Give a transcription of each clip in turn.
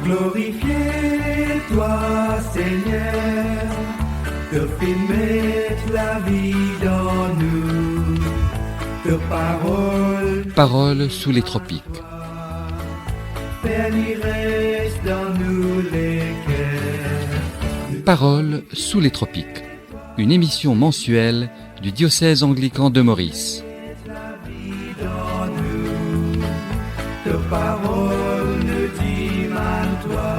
glorifier toi, Seigneur, te fais mettre la vie dans nous, te Paroles sous les tropiques. Père, il reste dans nous les cœurs. Paroles sous les tropiques. Une émission mensuelle du diocèse anglican de Maurice. Dans nous, te parole ne dit mal toi,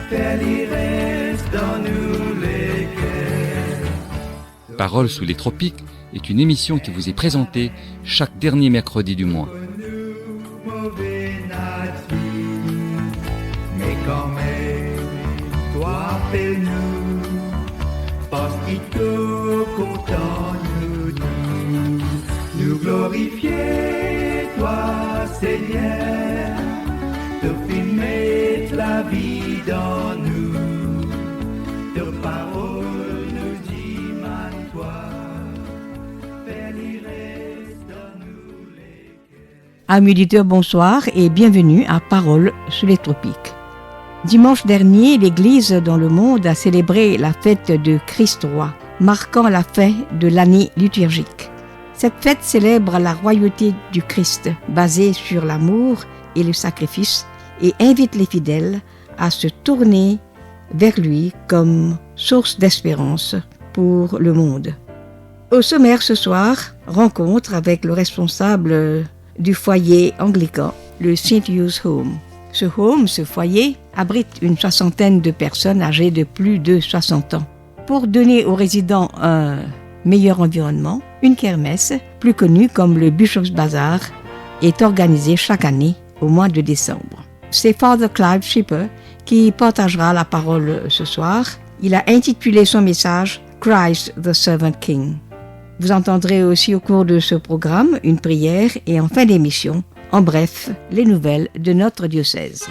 Père, il reste dans nous les cœurs. Paroles sous les tropiques est une émission qui vous est présentée chaque dernier mercredi du mois. Mauvais nature, mais quand même, toi appelle-nous, parce qu'il te content nous glorifier, toi, Seigneur, te fais mettre la vie dans nous, te parole nous dit mal toi, Père, il reste dans nous les cœurs. Amis auditeurs, bonsoir et bienvenue à Paroles sous les tropiques. Dimanche dernier, l'Église dans le monde a célébré la fête de Christ roi, marquant la fin de l'année liturgique. Cette fête célèbre la royauté du Christ, basée sur l'amour et le sacrifice, et invite les fidèles à se tourner vers lui comme source d'espérance pour le monde. Au sommaire ce soir, rencontre avec le responsable du foyer anglican, le St. Hugh's Home. Ce foyer, abrite une soixantaine de personnes âgées de plus de 60 ans. Pour donner aux résidents un meilleur environnement, une kermesse, plus connue comme le Bishop's Bazaar, est organisée chaque année au mois de décembre. C'est Father Clive Shipper qui partagera la parole ce soir. Il a intitulé son message « Christ the Servant King ». Vous entendrez aussi au cours de ce programme une prière et en fin d'émission, en bref, les nouvelles de notre diocèse.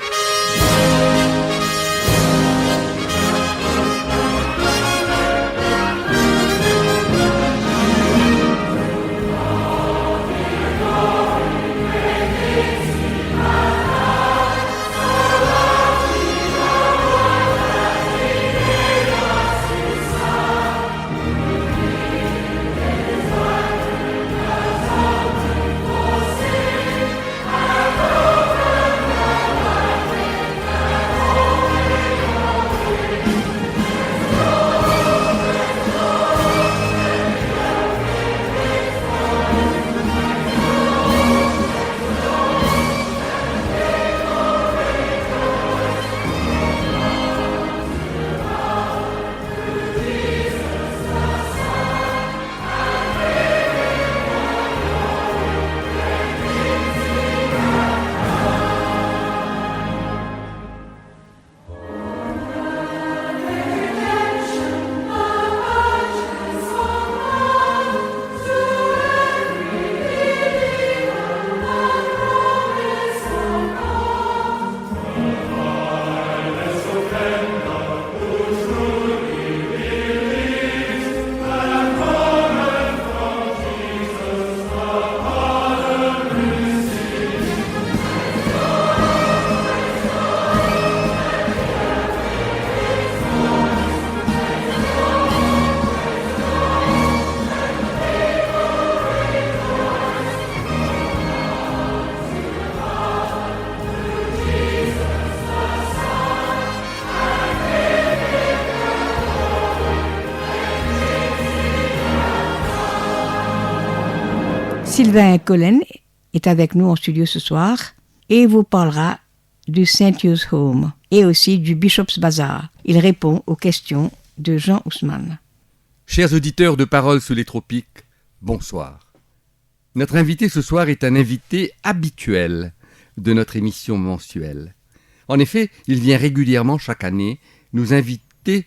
Sylvain Collen est avec nous en studio ce soir et vous parlera du St. Hugh's Home et aussi du Bishop's Bazaar. Il répond aux questions de Jean Ousmane. Chers auditeurs de Paroles sous les tropiques, bonsoir. Notre invité ce soir est un invité habituel de notre émission mensuelle. En effet, il vient régulièrement chaque année nous inviter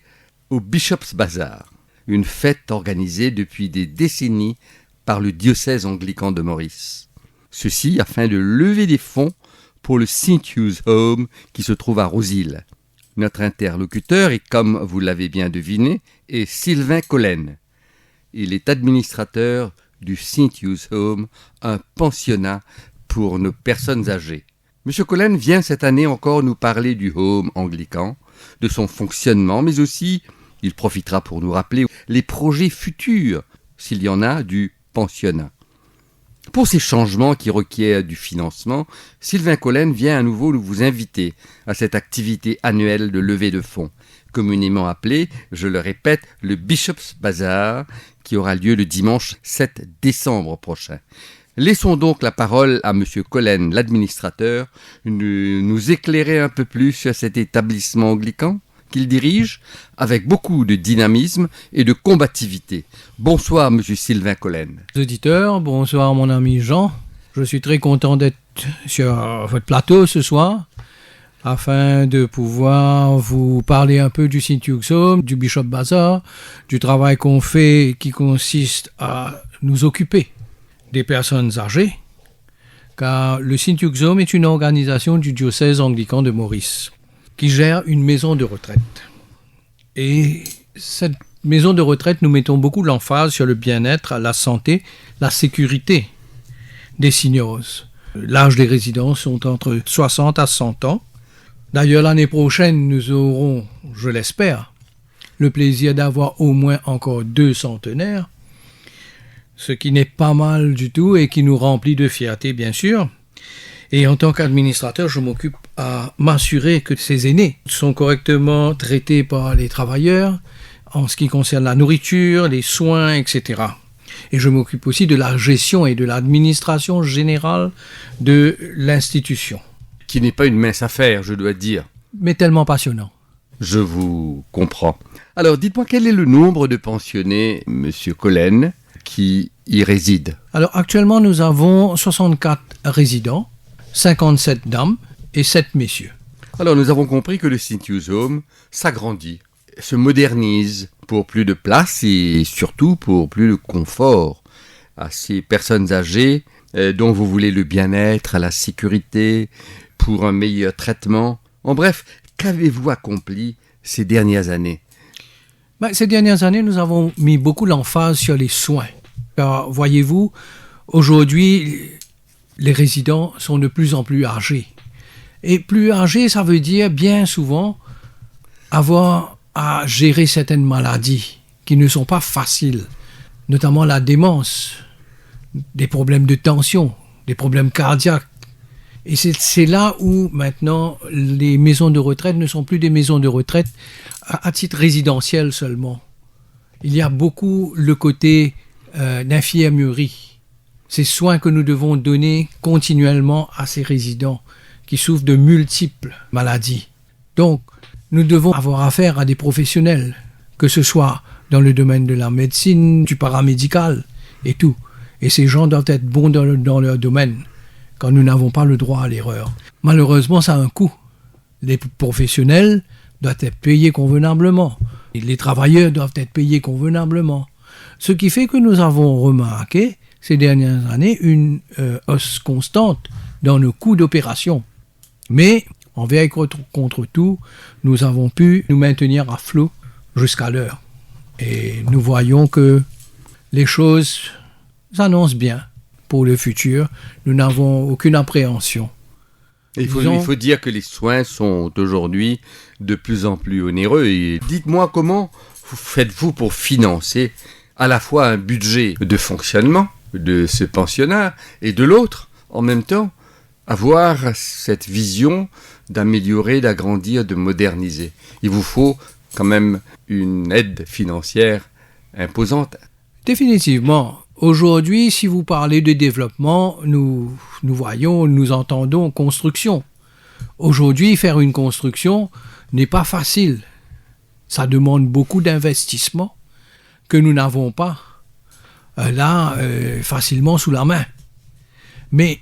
au Bishop's Bazaar, une fête organisée depuis des décennies par le diocèse anglican de Maurice. Ceci afin de lever des fonds pour le St. Hugh's Home qui se trouve à Rosilles. Notre interlocuteur, et comme vous l'avez bien deviné, est Sylvain Collen. Il est administrateur du St. Hugh's Home, un pensionnat pour nos personnes âgées. M. Collen vient cette année encore nous parler du Home anglican, de son fonctionnement, mais aussi, il profitera pour nous rappeler les projets futurs, s'il y en a, du pensionnat. Pour ces changements qui requièrent du financement, Sylvain Collen vient à nouveau vous inviter à cette activité annuelle de levée de fonds, communément appelée, je le répète, le Bishop's Bazaar, qui aura lieu le dimanche 7 décembre prochain. Laissons donc la parole à M. Collen, l'administrateur, nous éclairer un peu plus sur cet établissement anglican qu'il dirige avec beaucoup de dynamisme et de combativité. Bonsoir, M. Sylvain Collen. Auditeurs, bonsoir mon ami Jean. Je suis très content d'être sur votre plateau ce soir afin de pouvoir vous parler un peu du St. Hugh's Home, du Bishop Bazaar, du travail qu'on fait qui consiste à nous occuper des personnes âgées, car le St. Hugh's Home est une organisation du diocèse anglican de Maurice qui gère une maison de retraite. Et cette maison de retraite, nous mettons beaucoup l'emphase sur le bien-être, la santé, la sécurité des seniors. L'âge des résidents sont entre 60 à 100 ans. D'ailleurs, l'année prochaine, nous aurons, je l'espère, le plaisir d'avoir au moins encore 2 centenaires, ce qui n'est pas mal du tout et qui nous remplit de fierté, bien sûr. Et en tant qu'administrateur, je m'occupe à m'assurer que ces aînés sont correctement traités par les travailleurs en ce qui concerne la nourriture, les soins, etc. Et je m'occupe aussi de la gestion et de l'administration générale de l'institution. Qui n'est pas une mince affaire, je dois dire. Mais tellement passionnant. Je vous comprends. Alors, dites-moi, quel est le nombre de pensionnés, M. Collen, qui y résident? Alors, actuellement, nous avons 64 résidents, 57 dames et 7 messieurs. Alors, nous avons compris que le St. Hugh's Home s'agrandit, se modernise pour plus de place et surtout pour plus de confort à ces personnes âgées dont vous voulez le bien-être, la sécurité, pour un meilleur traitement. En bref, qu'avez-vous accompli ces dernières années? Ces dernières années, nous avons mis beaucoup l'emphase sur les soins. Car, voyez-vous, aujourd'hui, les résidents sont de plus en plus âgés. Et plus âgés, ça veut dire bien souvent avoir à gérer certaines maladies qui ne sont pas faciles, notamment la démence, des problèmes de tension, des problèmes cardiaques. Et c'est là où maintenant les maisons de retraite ne sont plus des maisons de retraite à titre résidentiel seulement. Il y a beaucoup le côté d'infirmerie, ces soins que nous devons donner continuellement à ces résidents qui souffrent de multiples maladies. Donc, nous devons avoir affaire à des professionnels, que ce soit dans le domaine de la médecine, du paramédical et tout. Et ces gens doivent être bons dans leur domaine, quand nous n'avons pas le droit à l'erreur. Malheureusement, ça a un coût. Les professionnels doivent être payés convenablement. Et les travailleurs doivent être payés convenablement. Ce qui fait que nous avons remarqué, ces dernières années, une hausse constante dans nos coûts d'opération. Mais, envers et contre tout, nous avons pu nous maintenir à flot jusqu'à l'heure. Et nous voyons que les choses s'annoncent bien pour le futur. Nous n'avons aucune appréhension. Il faut dire que les soins sont aujourd'hui de plus en plus onéreux. Et dites-moi, comment faites-vous pour financer à la fois un budget de fonctionnement de ce pensionnat et de l'autre, en même temps, avoir cette vision d'améliorer, d'agrandir, de moderniser. Il vous faut quand même une aide financière imposante. Définitivement. Aujourd'hui, si vous parlez de développement, nous voyons, nous entendons construction. Aujourd'hui, faire une construction n'est pas facile. Ça demande beaucoup d'investissement que nous n'avons pas facilement sous la main. Mais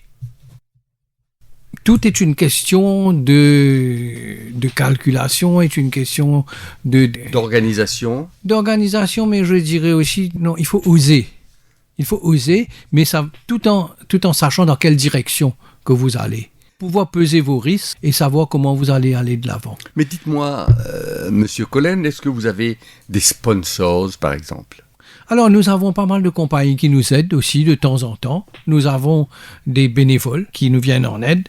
tout est une question de calculation, est une question d'organisation. D'organisation, mais je dirais aussi, non, il faut oser. Il faut oser, mais ça, tout en sachant dans quelle direction que vous allez. Pouvoir peser vos risques et savoir comment vous allez aller de l'avant. Mais dites-moi, Monsieur Collen, est-ce que vous avez des sponsors, par exemple? Alors, nous avons pas mal de compagnies qui nous aident aussi de temps en temps. Nous avons des bénévoles qui nous viennent en aide.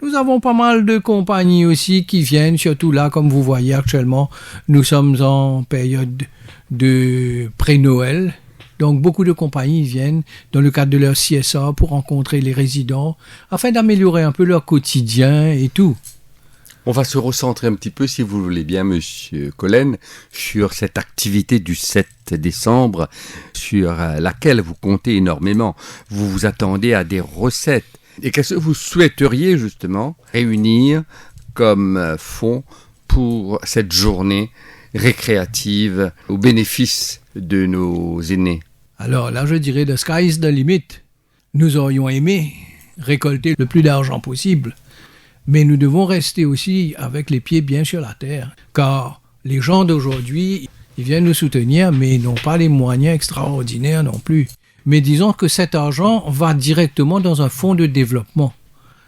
Nous avons pas mal de compagnies aussi qui viennent, surtout là, comme vous voyez actuellement, nous sommes en période de pré-Noël. Donc beaucoup de compagnies viennent dans le cadre de leur CSA pour rencontrer les résidents afin d'améliorer un peu leur quotidien et tout. On va se recentrer un petit peu, si vous voulez bien, Monsieur Collen, sur cette activité du 7 décembre, sur laquelle vous comptez énormément. Vous vous attendez à des recettes. Et qu'est-ce que vous souhaiteriez justement réunir comme fonds pour cette journée récréative au bénéfice de nos aînés? Alors là, je dirais, the sky is the limit. Nous aurions aimé récolter le plus d'argent possible, mais nous devons rester aussi avec les pieds bien sur la terre, car les gens d'aujourd'hui, ils viennent nous soutenir, mais ils n'ont pas les moyens extraordinaires non plus. Mais disons que cet argent va directement dans un fonds de développement.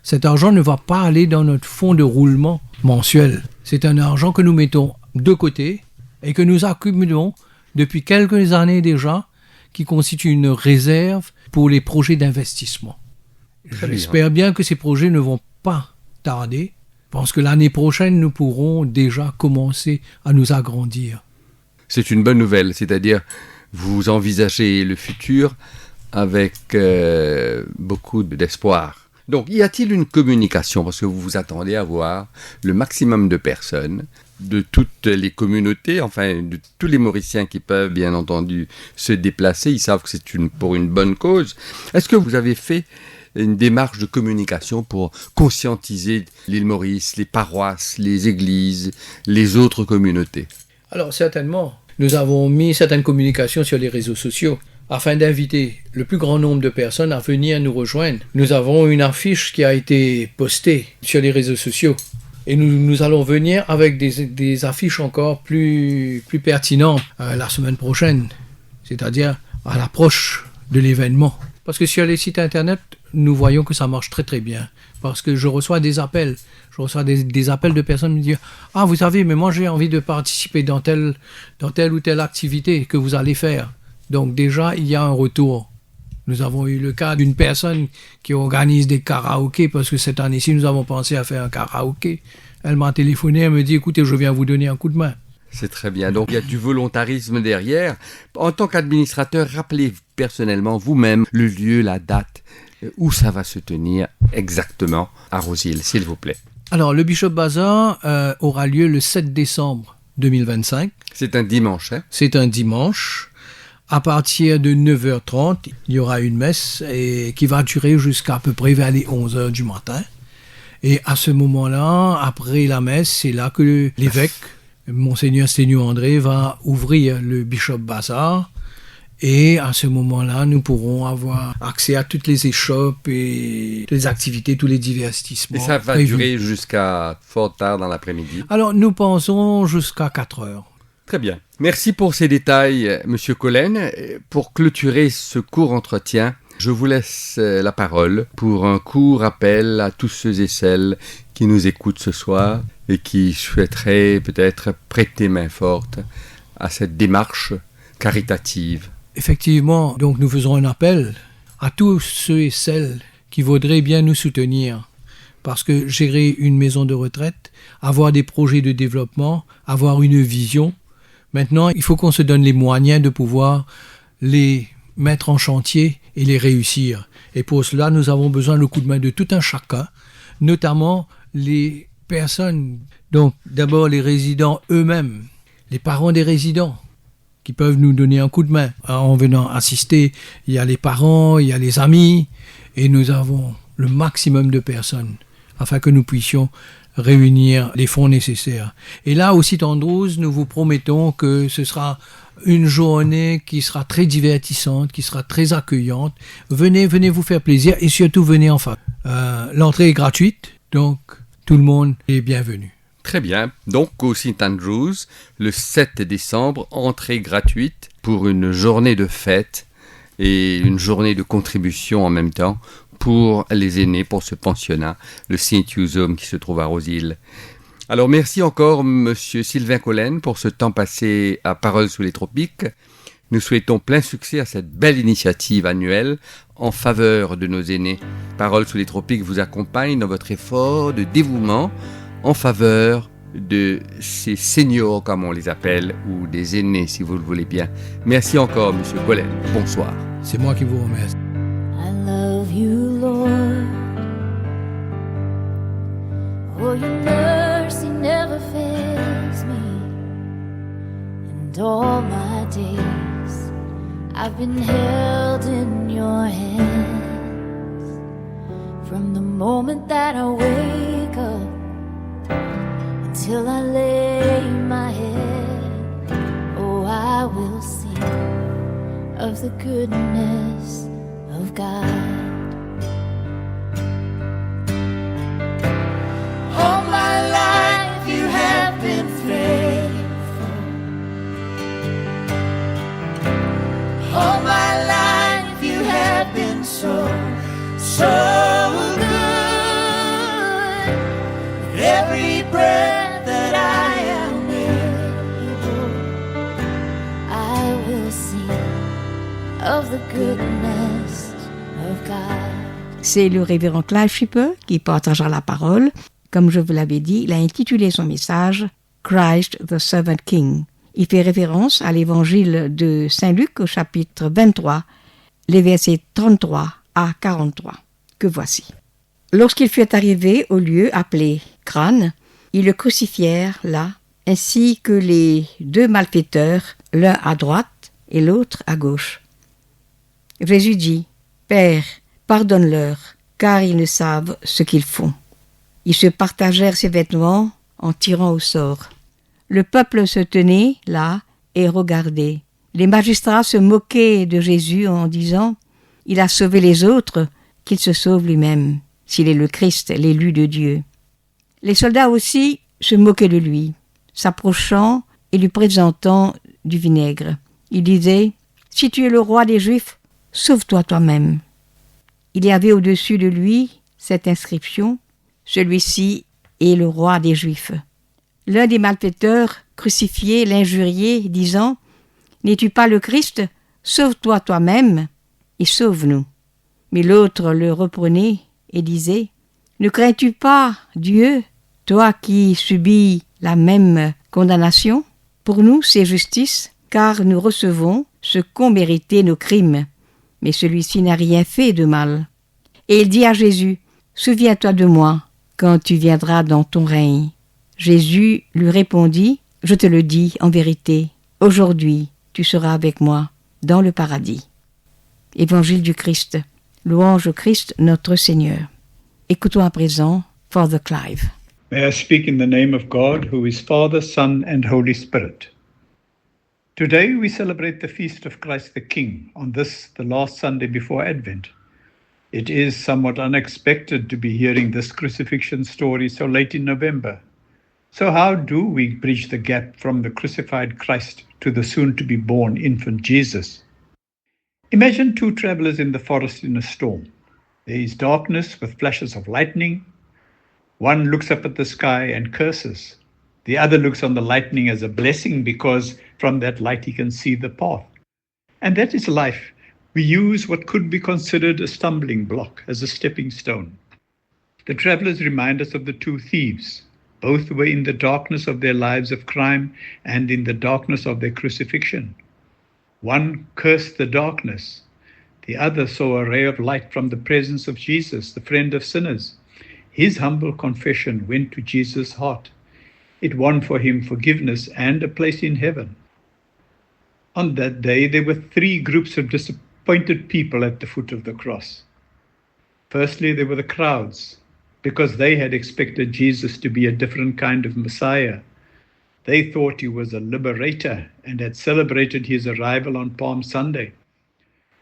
Cet argent ne va pas aller dans notre fonds de roulement mensuel. C'est un argent que nous mettons de côté et que nous accumulons depuis quelques années déjà, qui constitue une réserve pour les projets d'investissement. J'espère bien que ces projets ne vont pas tarder, parce que l'année prochaine, nous pourrons déjà commencer à nous agrandir. C'est une bonne nouvelle, c'est-à-dire vous envisagez le futur avec beaucoup d'espoir. Donc, y a-t-il une communication, parce que vous vous attendez à voir le maximum de personnes, de toutes les communautés, enfin de tous les Mauriciens qui peuvent bien entendu se déplacer, ils savent que c'est pour une bonne cause. Est-ce que vous avez fait une démarche de communication pour conscientiser l'île Maurice, les paroisses, les églises, les autres communautés? Alors certainement, nous avons mis certaines communications sur les réseaux sociaux afin d'inviter le plus grand nombre de personnes à venir nous rejoindre. Nous avons une affiche qui a été postée sur les réseaux sociaux. Et nous allons venir avec des affiches encore plus pertinentes la semaine prochaine, c'est-à-dire à l'approche de l'événement. Parce que sur les sites internet, nous voyons que ça marche très très bien. Parce que je reçois des appels. Je reçois des appels de personnes me dire « Ah, vous savez, mais moi j'ai envie de participer dans telle ou telle activité que vous allez faire. » Donc déjà, il y a un retour. Nous avons eu le cas d'une personne qui organise des karaokés, parce que cette année-ci, nous avons pensé à faire un karaoké. Elle m'a téléphoné, elle me dit, écoutez, je viens vous donner un coup de main. C'est très bien. Donc, il y a du volontarisme derrière. En tant qu'administrateur, rappelez personnellement vous-même le lieu, la date, où ça va se tenir exactement à Rosille, s'il vous plaît. Alors, le Bishop Bazaar aura lieu le 7 décembre 2025. C'est un dimanche, hein? C'est un dimanche. À partir de 9h30, il y aura une messe qui va durer jusqu'à peu près vers les 11h du matin. Et à ce moment-là, après la messe, c'est là que l'évêque, Monseigneur Sténio André, va ouvrir le Bishop Bazaar. Et à ce moment-là, nous pourrons avoir accès à toutes les échoppes et les activités, tous les divertissements. Et ça va durer jusqu'à fort tard dans l'après-midi? Alors, nous pensons jusqu'à 4h. Très bien. Merci pour ces détails, Monsieur Collen. Pour clôturer ce court entretien, je vous laisse la parole pour un court rappel à tous ceux et celles qui nous écoutent ce soir et qui souhaiteraient peut-être prêter main forte à cette démarche caritative. Effectivement, donc nous faisons un appel à tous ceux et celles qui voudraient bien nous soutenir. Parce que gérer une maison de retraite, avoir des projets de développement, avoir une vision, maintenant, il faut qu'on se donne les moyens de pouvoir les mettre en chantier et les réussir. Et pour cela, nous avons besoin du coup de main de tout un chacun, notamment les personnes, donc d'abord les résidents eux-mêmes, les parents des résidents, qui peuvent nous donner un coup de main. En venant assister, il y a les parents, il y a les amis, et nous avons le maximum de personnes afin que nous puissions réunir les fonds nécessaires. Et là, au site Andrews, nous vous promettons que ce sera une journée qui sera très divertissante, qui sera très accueillante. Venez vous faire plaisir et surtout venez en famille. L'entrée est gratuite, donc tout le monde est bienvenu. Très bien. Donc au St. Andrews, le 7 décembre, entrée gratuite pour une journée de fête et une journée de contribution en même temps pour les aînés, pour ce pensionnat, le St. Hugh's Home qui se trouve à Rosille. Alors merci encore Monsieur Sylvain Collen pour ce temps passé à Paroles sous les tropiques. Nous souhaitons plein succès à cette belle initiative annuelle en faveur de nos aînés. Paroles sous les tropiques vous accompagne dans votre effort de dévouement en faveur de ces seniors, comme on les appelle, ou des aînés, si vous le voulez bien. Merci encore, Monsieur Collet. Bonsoir. C'est moi qui vous remercie. I love you, Lord. Oh, your mercy never fails me. And all my days I've been held in your hands. From the moment that I wake up until I lay my head, oh, I will sing of the goodness of God. All my life you have been faithful. All my life you have been so, so good. With every breath that I am able, I will sing of the goodness of God. C'est le révérend Clive Schipper qui partagera la parole. Comme je vous l'avais dit, il a intitulé son message « Christ the Servant King ». Il fait référence à l'évangile de Saint Luc au chapitre 23, les versets 33 à 43, que voici. Lorsqu'il fut arrivé au lieu appelé Crâne, ils le crucifièrent là, ainsi que les deux malfaiteurs, l'un à droite et l'autre à gauche. Jésus dit, « Père, pardonne-leur, car ils ne savent ce qu'ils font. » Ils se partagèrent ses vêtements en tirant au sort. Le peuple se tenait là et regardait. Les magistrats se moquaient de Jésus en disant « Il a sauvé les autres, qu'il se sauve lui-même, s'il est le Christ, l'élu de Dieu. » Les soldats aussi se moquaient de lui, s'approchant et lui présentant du vinaigre. Ils disaient « Si tu es le roi des Juifs, sauve-toi toi-même. » Il y avait au-dessus de lui cette inscription « Celui-ci est le roi des Juifs. » L'un des malfaiteurs crucifiés l'injuriait, disant « N'es-tu pas le Christ? Sauve-toi toi-même et sauve-nous. » Mais l'autre le reprenait et disait « Ne crains-tu pas Dieu, toi qui subis la même condamnation? Pour nous, c'est justice, car nous recevons ce qu'ont mérité nos crimes. Mais celui-ci n'a rien fait de mal. » Et il dit à Jésus « Souviens-toi de moi quand tu viendras dans ton règne. » Jésus lui répondit « Je te le dis en vérité, aujourd'hui tu seras avec moi dans le paradis. » Évangile du Christ. Louange au Christ notre Seigneur. Écoutons à présent Father Clive. May I speak in the name of God, who is Father, Son, and Holy Spirit. Today we celebrate the feast of Christ the King on this, the last Sunday before Advent. It is somewhat unexpected to be hearing this crucifixion story so late in November. So how do we bridge the gap from the crucified Christ to the soon-to-be-born infant Jesus? Imagine two travelers in the forest in a storm. There is darkness with flashes of lightning. One looks up at the sky and curses. The other looks on the lightning as a blessing because from that light he can see the path. And that is life. We use what could be considered a stumbling block as a stepping stone. The travelers remind us of the two thieves. Both were in the darkness of their lives of crime and in the darkness of their crucifixion. One cursed the darkness. The other saw a ray of light from the presence of Jesus, the friend of sinners. His humble confession went to Jesus' heart. It won for him forgiveness and a place in heaven. On that day, there were three groups of disappointed people at the foot of the cross. Firstly, there were the crowds, because they had expected Jesus to be a different kind of Messiah. They thought he was a liberator and had celebrated his arrival on Palm Sunday.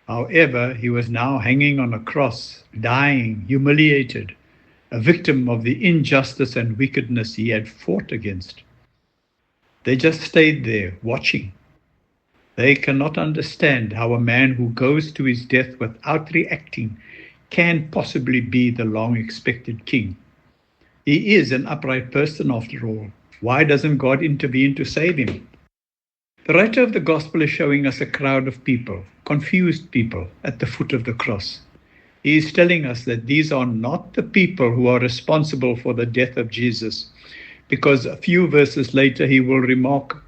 However, he was now hanging on a cross, dying, humiliated, a victim of the injustice and wickedness he had fought against. They just stayed there, watching. They cannot understand how a man who goes to his death without reacting can possibly be the long-expected king. He is an upright person after all. Why doesn't God intervene to save him? The writer of the Gospel is showing us a crowd of people, confused people, at the foot of the cross. He is telling us that these are not the people who are responsible for the death of Jesus, because a few verses later he will remark,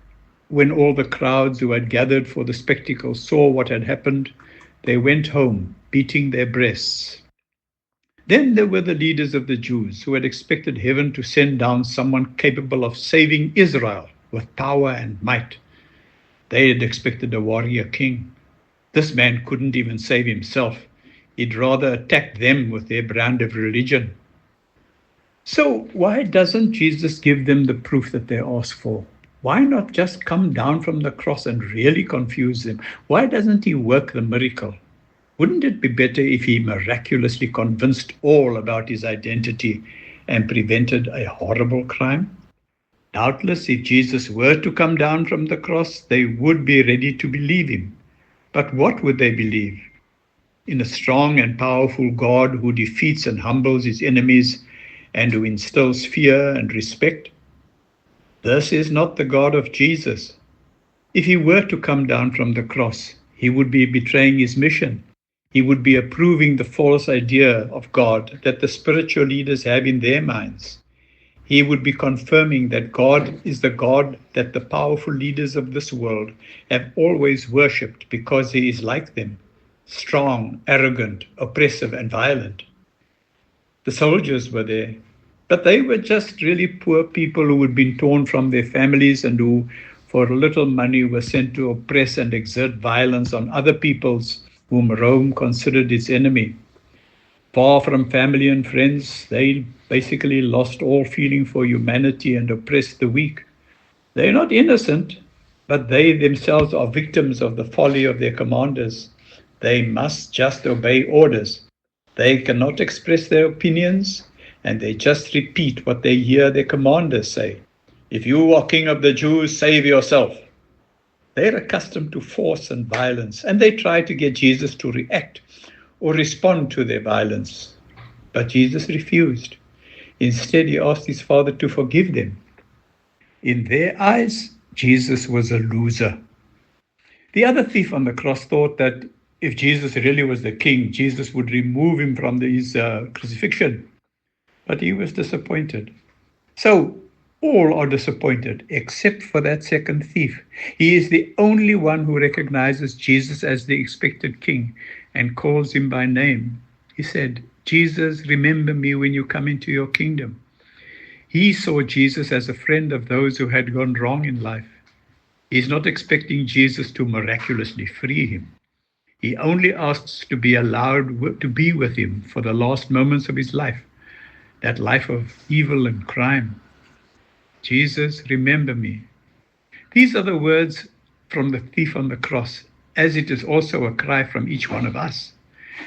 when all the crowds who had gathered for the spectacle saw what had happened, they went home, beating their breasts. Then there were the leaders of the Jews who had expected heaven to send down someone capable of saving Israel with power and might. They had expected a warrior king. This man couldn't even save himself. He'd rather attack them with their brand of religion. So why doesn't Jesus give them the proof that they ask for? Why not just come down from the cross and really confuse them? Why doesn't he work the miracle? Wouldn't it be better if he miraculously convinced all about his identity and prevented a horrible crime? Doubtless, if Jesus were to come down from the cross, they would be ready to believe him. But what would they believe? In a strong and powerful God who defeats and humbles his enemies and who instills fear and respect? This is not the God of Jesus. If he were to come down from the cross, he would be betraying his mission. He would be approving the false idea of God that the spiritual leaders have in their minds. He would be confirming that God is the God that the powerful leaders of this world have always worshipped because he is like them, strong, arrogant, oppressive, and violent. The soldiers were there, but they were just really poor people who had been torn from their families and who, for little money, were sent to oppress and exert violence on other peoples whom Rome considered its enemy. Far from family and friends, they basically lost all feeling for humanity and oppressed the weak. They're not innocent, but they themselves are victims of the folly of their commanders. They must just obey orders. They cannot express their opinions, and they just repeat what they hear their commanders say. If you are king of the Jews, save yourself. They're accustomed to force and violence, and they try to get Jesus to react or respond to their violence. But Jesus refused. Instead, he asked his Father to forgive them. In their eyes, Jesus was a loser. The other thief on the cross thought that if Jesus really was the king, Jesus would remove him from his crucifixion. But he was disappointed. So, all are disappointed, except for that second thief. He is the only one who recognizes Jesus as the expected king and calls him by name. He said, Jesus, remember me when you come into your kingdom. He saw Jesus as a friend of those who had gone wrong in life. He's not expecting Jesus to miraculously free him. He only asks to be allowed to be with him for the last moments of his life, that life of evil and crime. Jesus, remember me. These are the words from the thief on the cross, as it is also a cry from each one of us.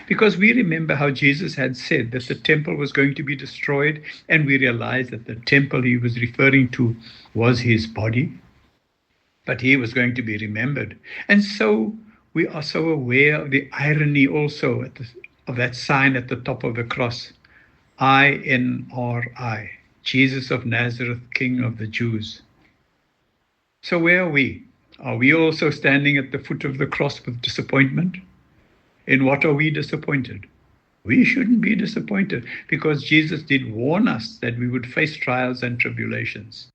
Because we remember how Jesus had said that the temple was going to be destroyed, and we realize that the temple he was referring to was his body, but he was going to be remembered. And so we are so aware of the irony also of that sign at the top of the cross, INRI. Jesus of Nazareth, King of the Jews. So where are we? Are we also standing at the foot of the cross with disappointment? In what are we disappointed? We shouldn't be disappointed because Jesus did warn us that we would face trials and tribulations.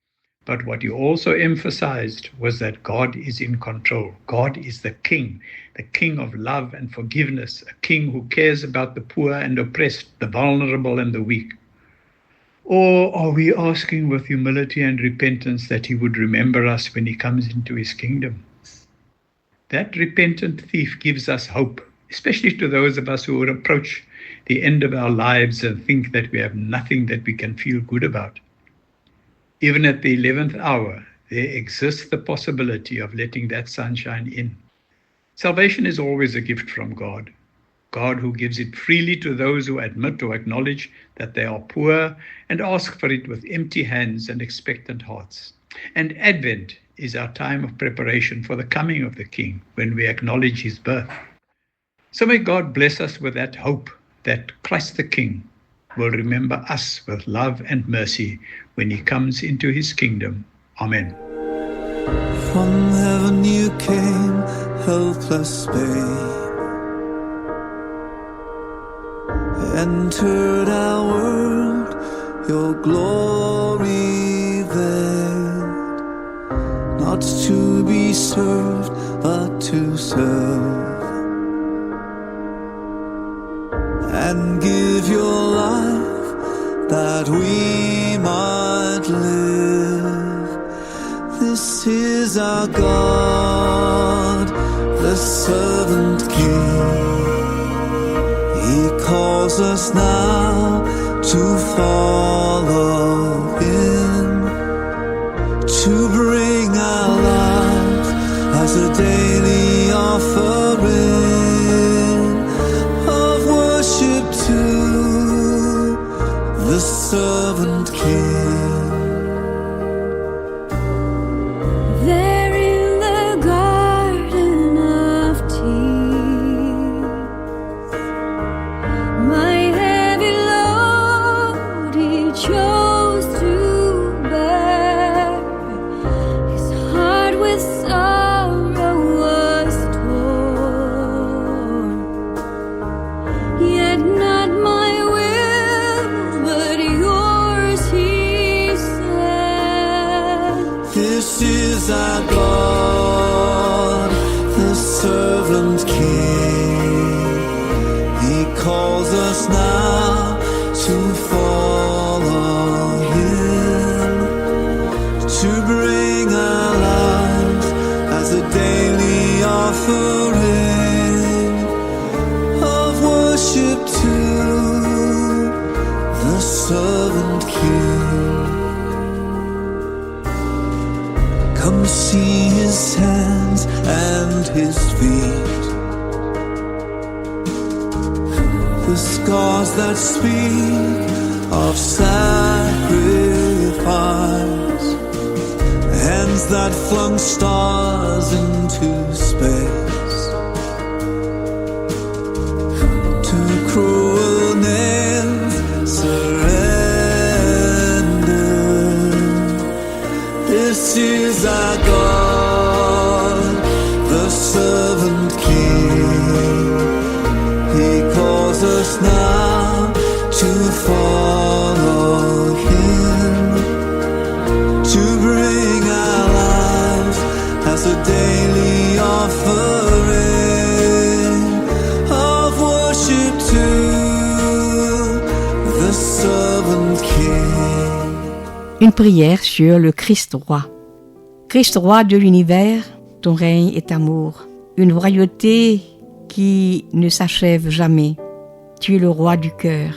But what he also emphasized was that God is in control. God is the King of love and forgiveness, a King who cares about the poor and oppressed, the vulnerable and the weak. Or are we asking with humility and repentance that he would remember us when he comes into his kingdom? That repentant thief gives us hope, especially to those of us who would approach the end of our lives and think that we have nothing that we can feel good about. Even at the 11th hour, there exists the possibility of letting that sunshine in. Salvation is always a gift from God. God who gives it freely to those who admit or acknowledge that they are poor and ask for it with empty hands and expectant hearts. And Advent is our time of preparation for the coming of the King when we acknowledge his birth. So may God bless us with that hope that Christ the King will remember us with love and mercy when he comes into his kingdom. Amen. From heaven you came, helpless babe. entered our world, your glory veiled, not to be served, but to serve, and give your life that we might live. This is our God, the servant King. He calls us now to follow Him, to bring our lives as a daily offering of worship to the servant King. There in the Garden of Tears, my heavy load He chose to bear. His heart with sorrow was torn. Yet not my will, but yours, He said. This is our God, the servant King. He calls us now to follow Him, to bring our lives as a daily offering of worship to the servant King. Come see His hands and His feet, the scars that speak of sacrifice, hands that flung stars into space, to cruel nails surrender. This is our God, the servant King. He calls us now to follow Him, to bring our lives as a daily offering of worship to the servant King. Une prière sur le Christ roi. Christ roi de l'univers, ton règne est amour, une royauté qui ne s'achève jamais. Tu es le roi du cœur,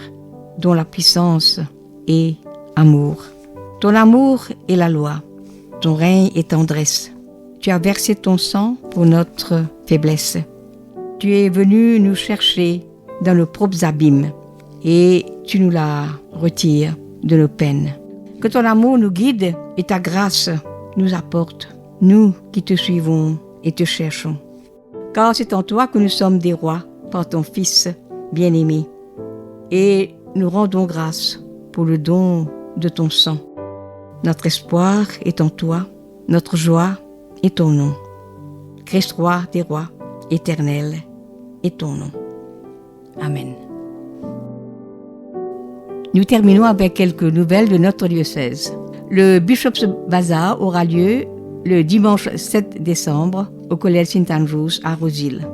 dont la puissance est amour. Ton amour est la loi, ton règne est tendresse. Tu as versé ton sang pour notre faiblesse. Tu es venu nous chercher dans nos propres abîmes et tu nous la retires de nos peines. Que ton amour nous guide et ta grâce nous apporte, nous qui te suivons et te cherchons. Car c'est en toi que nous sommes des rois par ton Fils bien-aimé. Et nous rendons grâce pour le don de ton sang. Notre espoir est en toi, notre joie est ton nom. Christ roi des rois, éternel est ton nom. Amen. Nous terminons avec quelques nouvelles de notre diocèse. Le Bishop's Bazaar aura lieu le dimanche 7 décembre au Collège St. Andrews à Roseville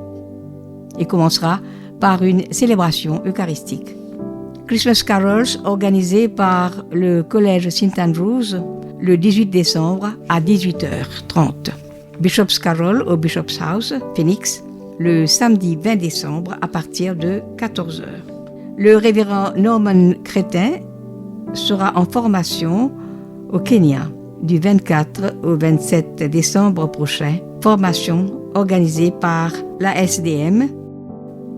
et commencera par une célébration eucharistique. Christmas Carols organisés par le Collège St. Andrews le 18 décembre à 18h30. Bishop's Carol au Bishop's House, Phoenix, le samedi 20 décembre à partir de 14h. Le révérend Norman Crétin sera en formation au Kenya du 24 au 27 décembre prochain. Formation organisée par la SDM.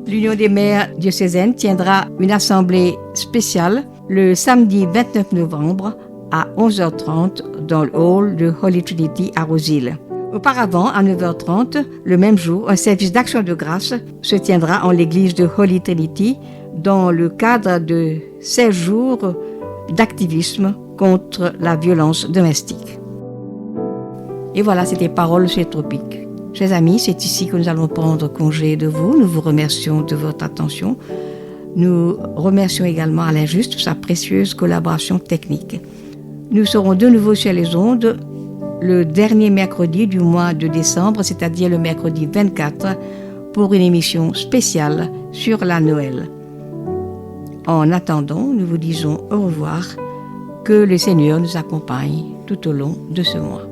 L'Union des maires diocésaines tiendra une assemblée spéciale le samedi 29 novembre à 11h30 dans le hall de Holy Trinity à Roseville. Auparavant, à 9h30, le même jour, un service d'action de grâce se tiendra en l'église de Holy Trinity dans le cadre de 16 jours d'activisme contre la violence domestique. Et voilà, c'était Paroles sur les tropiques. Chers amis, c'est ici que nous allons prendre congé de vous. Nous vous remercions de votre attention. Nous remercions également Alain Juste pour sa précieuse collaboration technique. Nous serons de nouveau sur les ondes le dernier mercredi du mois de décembre, c'est-à-dire le mercredi 24, pour une émission spéciale sur la Noël. En attendant, nous vous disons au revoir, que le Seigneur nous accompagne tout au long de ce mois.